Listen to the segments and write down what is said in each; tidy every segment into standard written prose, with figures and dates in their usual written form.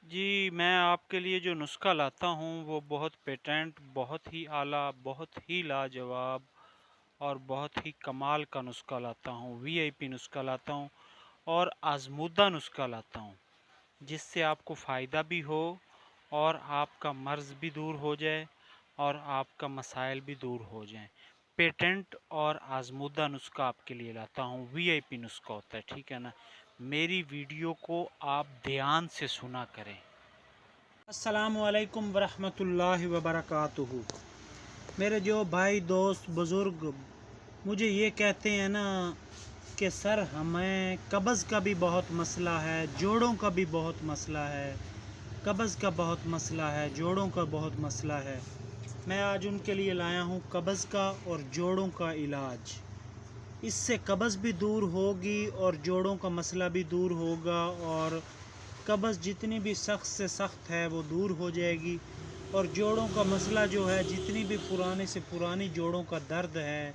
جی، میں آپ کے لیے جو نسخہ لاتا ہوں وہ بہت پیٹنٹ، بہت ہی اعلیٰ، بہت ہی لاجواب اور بہت ہی کمال کا نسخہ لاتا ہوں، وی آئی پی نسخہ لاتا ہوں اور آزمودہ نسخہ لاتا ہوں، جس سے آپ کو فائدہ بھی ہو اور آپ کا مرض بھی دور ہو جائے اور آپ کا مسائل بھی دور ہو جائیں۔ پیٹنٹ اور آزمودہ نسخہ آپ کے لیے لاتا ہوں، وی آئی پی نسخہ ہوتا ہے، ٹھیک ہے نا؟ میری ویڈیو کو آپ دھیان سے سنا کریں۔ السلام علیکم ورحمۃ اللہ وبرکاتہ۔ میرے جو بھائی دوست بزرگ مجھے یہ کہتے ہیں نا کہ سر ہمیں قبض کا بھی بہت مسئلہ ہے، جوڑوں کا بھی بہت مسئلہ ہے، قبض کا بہت مسئلہ ہے، جوڑوں کا بہت مسئلہ ہے۔ میں آج ان کے لیے لایا ہوں قبض کا اور جوڑوں کا علاج۔ اس سے قبض بھی دور ہوگی اور جوڑوں کا مسئلہ بھی دور ہوگا، اور قبض جتنی بھی سخت سے سخت ہے وہ دور ہو جائے گی، اور جوڑوں کا مسئلہ جو ہے جتنی بھی پرانے سے پرانی جوڑوں کا درد ہے،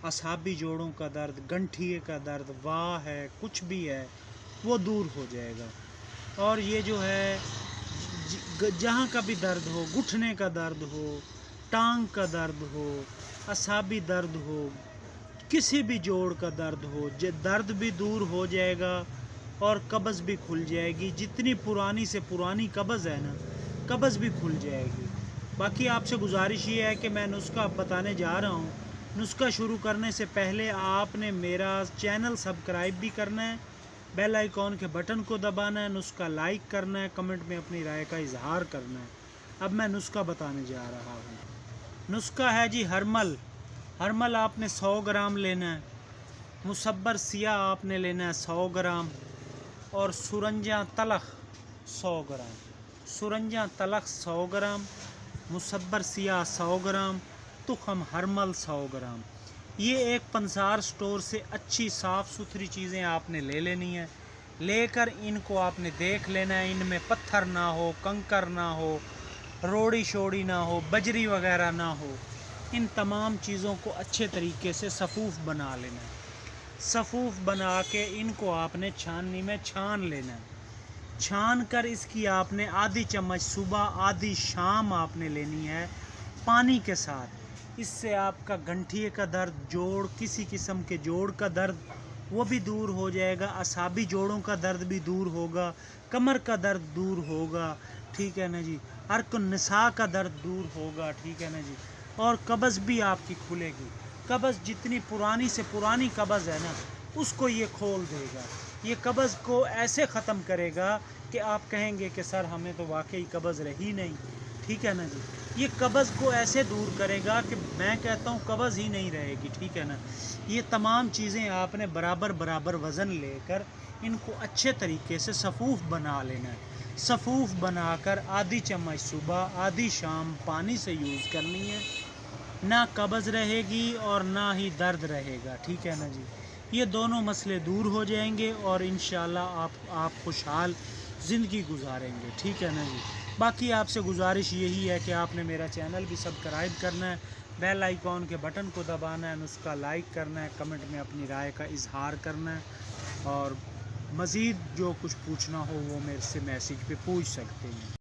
اصحابی جوڑوں کا درد، گنٹھیے کا درد، واہ ہے، کچھ بھی ہے، وہ دور ہو جائے گا۔ اور یہ جو ہے جہاں کا بھی درد ہو، گھٹنے کا درد ہو، ٹانگ کا درد ہو، اصحابی درد ہو، کسی بھی جوڑ کا درد ہو، درد بھی دور ہو جائے گا اور قبض بھی کھل جائے گی۔ جتنی پرانی سے پرانی قبض ہے نا، قبض بھی کھل جائے گی۔ باقی آپ سے گزارش یہ ہے کہ میں نسخہ بتانے جا رہا ہوں۔ نسخہ شروع کرنے سے پہلے آپ نے میرا چینل سبسکرائب بھی کرنا ہے، بیل آئیکن کے بٹن کو دبانا ہے، نسخہ لائک کرنا ہے، کمنٹ میں اپنی رائے کا اظہار کرنا ہے۔ اب میں نسخہ بتانے جا رہا ہوں۔ نسخہ ہے جی ہرمل۔ ہرمل آپ نے 100 گرام لینا ہے، مصبر سیاہ آپ نے لینا ہے 100 گرام، اور سرنجاں تلخ 100 گرام۔ سرنجاں تلخ 100 گرام، مصبر سیاہ 100 گرام، تخم ہرمل 100 گرام۔ یہ ایک پنسار سٹور سے اچھی صاف ستھری چیزیں آپ نے لے لینی ہے۔ لے کر ان کو آپ نے دیکھ لینا ہے، ان میں پتھر نہ ہو، کنکر نہ ہو، روڑی شوڑی نہ ہو، بجری وغیرہ نہ ہو۔ ان تمام چیزوں کو اچھے طریقے سے صفوف بنا لینا ہے۔ صفوف بنا کے ان کو آپ نے چھاننی میں چھان لینا ہے۔ چھان کر اس کی آپ نے آدھی چمچ صبح، آدھی شام آپ نے لینی ہے پانی کے ساتھ۔ اس سے آپ کا گنٹھیے کا درد، جوڑ، کسی قسم کے جوڑ کا درد وہ بھی دور ہو جائے گا، اعصابی جوڑوں کا درد بھی دور ہوگا، کمر کا درد دور ہوگا، ٹھیک ہے نا جی، عرق النساء کا درد دور ہوگا، ٹھیک ہے نا جی، اور قبض بھی آپ کی کھلے گی۔ قبض جتنی پرانی سے پرانی قبض ہے نا، اس کو یہ کھول دے گا۔ یہ قبض کو ایسے ختم کرے گا کہ آپ کہیں گے کہ سر ہمیں تو واقعی قبض رہی نہیں، ٹھیک ہے نا جی۔ یہ قبض کو ایسے دور کرے گا کہ میں کہتا ہوں قبض ہی نہیں رہے گی، ٹھیک ہے نا۔ یہ تمام چیزیں آپ نے برابر برابر وزن لے کر ان کو اچھے طریقے سے صفوف بنا لینا ہے۔ صفوف بنا کر آدھی چمچ صبح، آدھی شام پانی سے یوز کرنی ہے۔ نہ قبض رہے گی اور نہ ہی درد رہے گا، ٹھیک ہے نا جی۔ یہ دونوں مسئلے دور ہو جائیں گے اور انشاءاللہ آپ خوشحال زندگی گزاریں گے، ٹھیک ہے نا جی۔ باقی آپ سے گزارش یہی ہے کہ آپ نے میرا چینل بھی سبسکرائب کرنا ہے، بیل آئیکن کے بٹن کو دبانا ہے، نسخہ لائک کرنا ہے، کمنٹ میں اپنی رائے کا اظہار کرنا ہے، اور مزید جو کچھ پوچھنا ہو وہ میرے سے میسیج پہ پوچھ سکتے ہیں۔